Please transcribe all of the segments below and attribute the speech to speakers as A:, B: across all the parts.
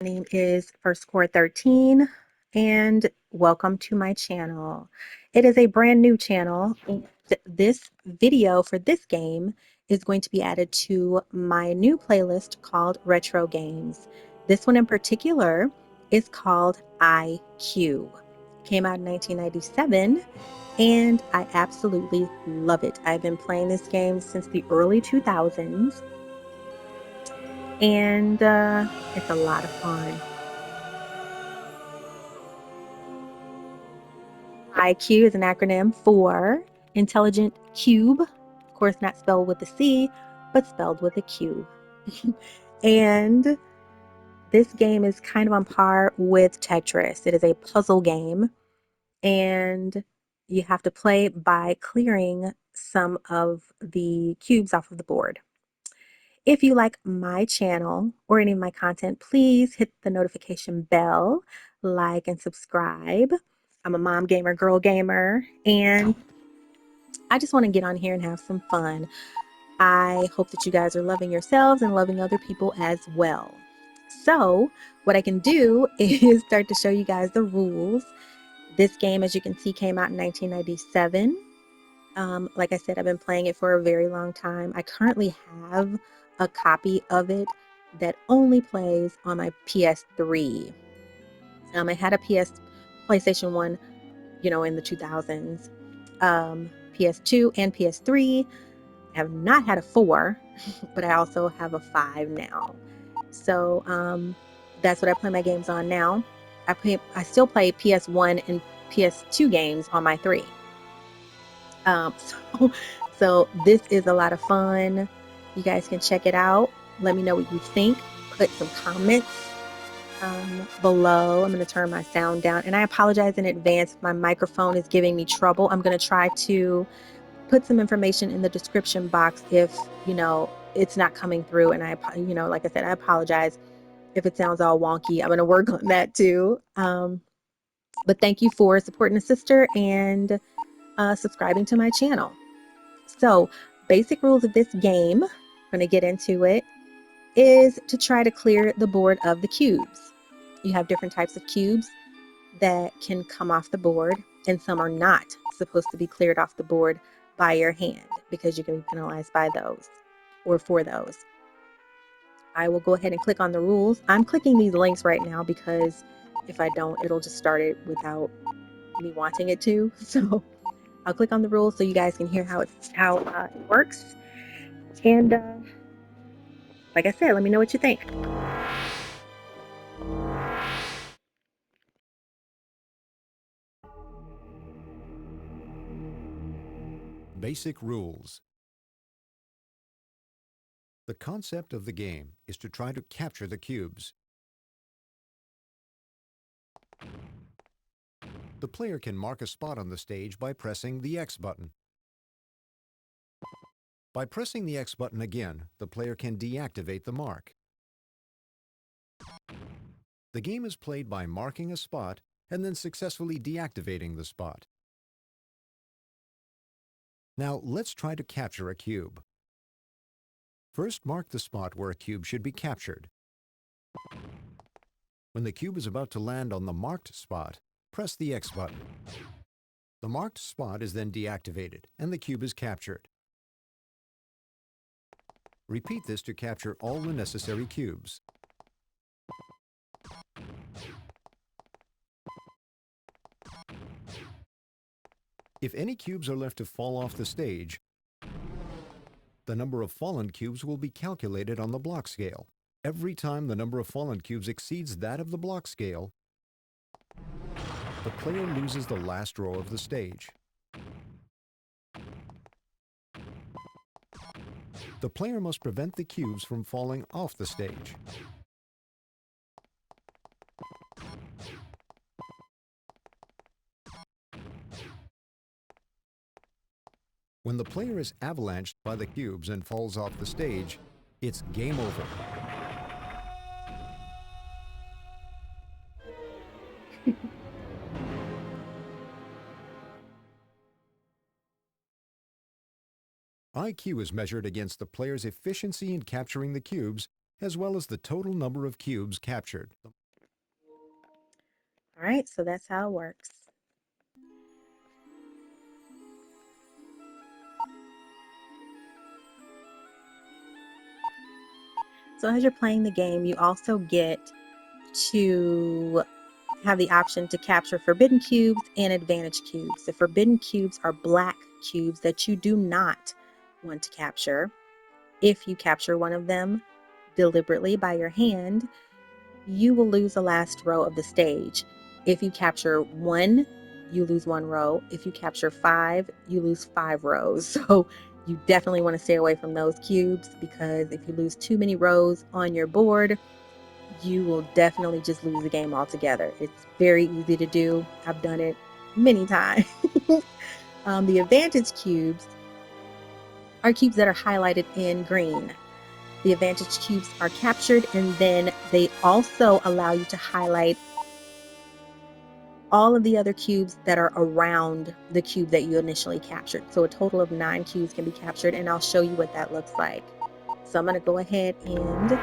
A: My name is First Core 13 and welcome to my channel. It is a brand new channel. And this video for this game is going to be added to my new playlist called Retro Games. This one in particular is called Qube. It came out in 1997 and I absolutely love it. I've been playing this game since the early 2000s and it's a lot of fun. IQ is an acronym for Intelligent Qube. Of course, not spelled with a C, but spelled with a Q. And this game is kind of on par with Tetris. It is a puzzle game, and you have to play by clearing some of the cubes off of the board. If you like my channel or any of my content, please hit the notification bell, like, and subscribe. I'm a mom gamer, girl gamer, and I just want to get on here and have some fun. I hope that you guys are loving yourselves and loving other people as well. So, what I can do is start to show you guys the rules. This game, as you can see, came out in 1997. Like I said, I've been playing it for a very long time. I currently have a copy of it that only plays on my PS3. I had a PlayStation 1, in the 2000s, PS2 and PS3. I have not had a 4, but I also have a 5 now. So that's what I play my games on now. I still play PS1 and PS2 games on my 3. Um, so, so this is a lot of fun. You guys can check it out. Let me know what you think. Put some comments below. I'm going to turn my sound down. And I apologize in advance if my microphone is giving me trouble. I'm going to try to put some information in the description box if, it's not coming through. And like I said, I apologize if it sounds all wonky. I'm going to work on that too. But thank you for supporting a sister and subscribing to my channel. So, basic rules of this game, I'm going to get into it, is to try to clear the board of the cubes. You have different types of cubes that can come off the board, and some are not supposed to be cleared off the board by your hand because you can be penalized by those or for those. I will go ahead and click on the rules. I'm clicking these links right now because if I don't, it'll just start it without me wanting it to. So I'll click on the rules so you guys can hear how it works. And like I said, let me know what you think.
B: Basic rules. The concept of the game is to try to capture the cubes. The player can mark a spot on the stage by pressing the X button. By pressing the X button again, the player can deactivate the mark. The game is played by marking a spot and then successfully deactivating the spot. Now let's try to capture a cube. First, mark the spot where a cube should be captured. When the cube is about to land on the marked spot, press the X button. The marked spot is then deactivated and the cube is captured. Repeat this to capture all the necessary cubes. If any cubes are left to fall off the stage, the number of fallen cubes will be calculated on the block scale. Every time the number of fallen cubes exceeds that of the block scale, the player loses the last row of the stage. The player must prevent the cubes from falling off the stage. When the player is avalanched by the cubes and falls off the stage, it's game over. IQ is measured against the player's efficiency in capturing the cubes as well as the total number of cubes captured.
A: All right, so that's how it works. So as you're playing the game, you also get to have the option to capture forbidden cubes and advantage cubes. The forbidden cubes are black cubes that you do not want to capture. If you capture one of them deliberately by your hand, you will lose the last row of the stage. If you capture one, you lose one row. If you capture five, you lose 5 rows. So you definitely want to stay away from those cubes, because if you lose too many rows on your board, you will definitely just lose the game altogether. It's very easy to do. I've done it many times. The advantage cubes are cubes that are highlighted in green. The advantage cubes are captured, and then they also allow you to highlight all of the other cubes that are around the cube that you initially captured. So a total of 9 cubes can be captured, and I'll show you what that looks like. So I'm going to go ahead and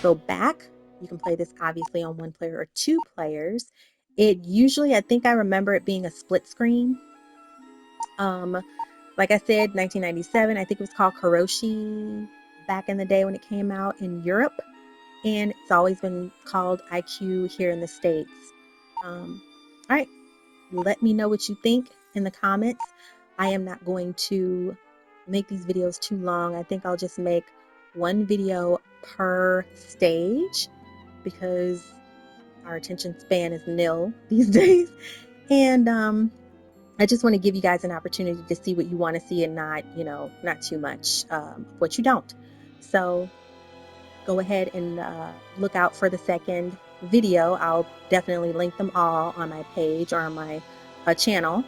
A: go back. You can play this obviously on 1 player or 2 players. It usually, I think I remember it being a split screen. Like I said, 1997, I think it was called Karoshi back in the day when it came out in Europe. And it's always been called IQ here in the States. All right, let me know what you think in the comments. I am not going to make these videos too long. I think I'll just make 1 video per stage, because our attention span is nil these days. And I just want to give you guys an opportunity to see what you want to see, and not, not too much what you don't. So go ahead and look out for the second video. I'll definitely link them all on my page or on my channel,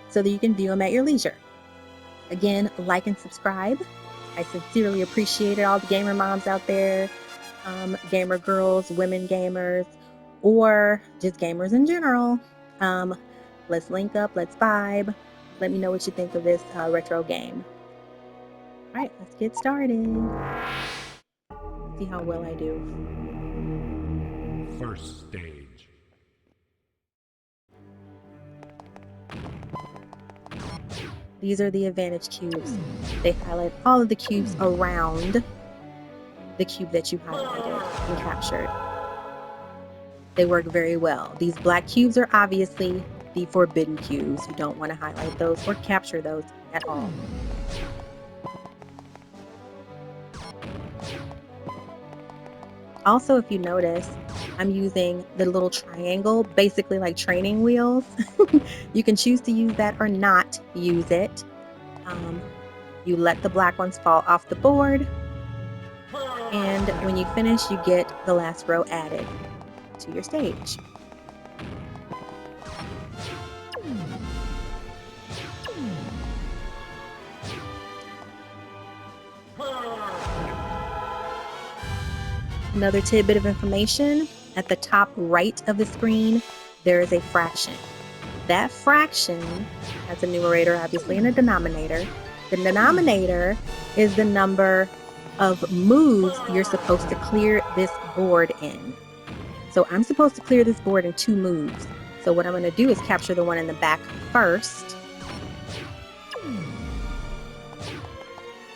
A: so that you can view them at your leisure. Again, like and subscribe. I sincerely appreciate it. All the gamer moms out there, gamer girls, women gamers, or just gamers in general. Let's link up, let's vibe. Let me know what you think of this retro game. All right, let's get started. See how well I do.
C: First stage.
A: These are the advantage cubes. They highlight all of the cubes around the cube that you highlighted and captured. They work very well. These black cubes are obviously the forbidden cubes. You don't want to highlight those or capture those at all. Also, if you notice, I'm using the little triangle, basically like training wheels. You can choose to use that or not use it. You let the black ones fall off the board, and when you finish, you get the last row added to your stage. Another tidbit of information: at the top right of the screen, there is a fraction. That fraction has a numerator, obviously, and a denominator. The denominator is the number of moves you're supposed to clear this board in. So I'm supposed to clear this board in 2 moves. So what I'm going to do is capture the one in the back first,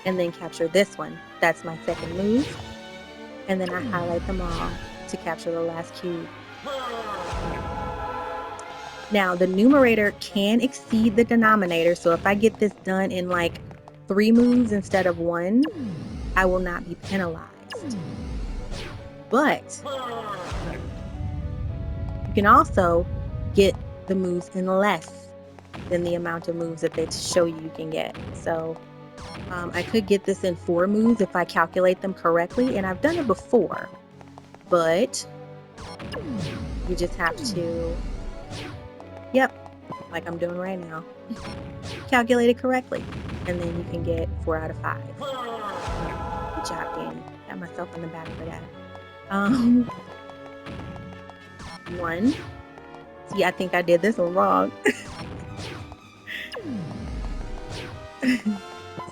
A: and then capture this one. That's my second move. And then I highlight them all to capture the last cube. Now, the numerator can exceed the denominator, so if I get this done in like 3 moves instead of 1, I will not be penalized. But you can also get the moves in less than the amount of moves that they show you can get. So I could get this in 4 moves if I calculate them correctly, and I've done it before, but you just have to, like I'm doing right now, calculate it correctly, and then you can get 4 out of 5. Good job, Danny. Got myself in the back for that. 1. See, I think I did this one wrong.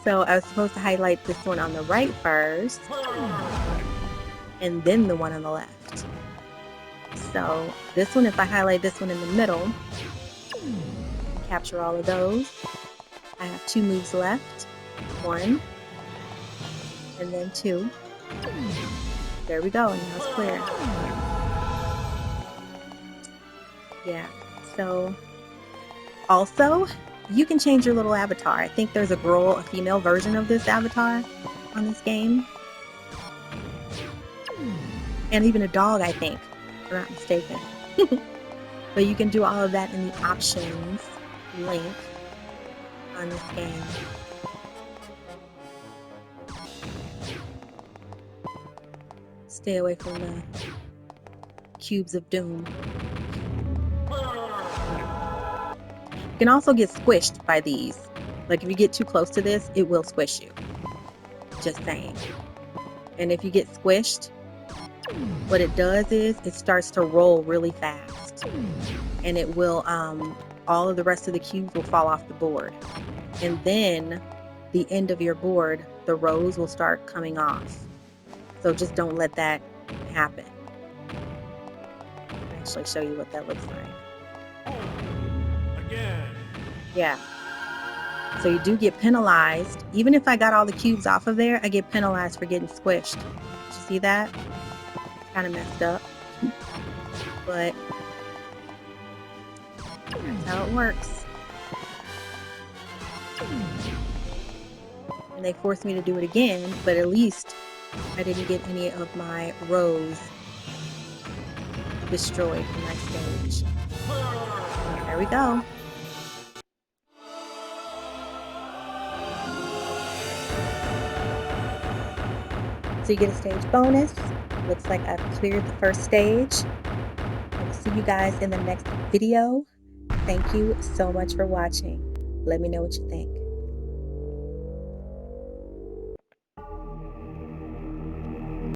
A: So I was supposed to highlight this one on the right first, and then the one on the left. So this one, if I highlight this one in the middle, capture all of those, I have 2 moves left. 1, and then 2. There we go, and now it's clear. Yeah, so also, you can change your little avatar. I think there's a female version of this avatar on this game. And even a dog, I think, if I'm not mistaken. But you can do all of that in the options link on this game. Stay away from the cubes of doom. You can also get squished by these. Like if you get too close to this, it will squish you. Just saying. And if you get squished, what it does is it starts to roll really fast. And it will, all of the rest of the cubes will fall off the board. And then the end of your board, the rows will start coming off. So just don't let that happen. I'll actually show you what that looks like.
C: Again.
A: Yeah. So you do get penalized. Even if I got all the cubes off of there, I get penalized for getting squished. Did you see that? Kind of messed up. But that's how it works. And they forced me to do it again, but at least I didn't get any of my rows destroyed from my stage. There we go. So you get a stage bonus. Looks like I've cleared the first stage. I'll see you guys in the next video. Thank you so much for watching. Let me know what you think.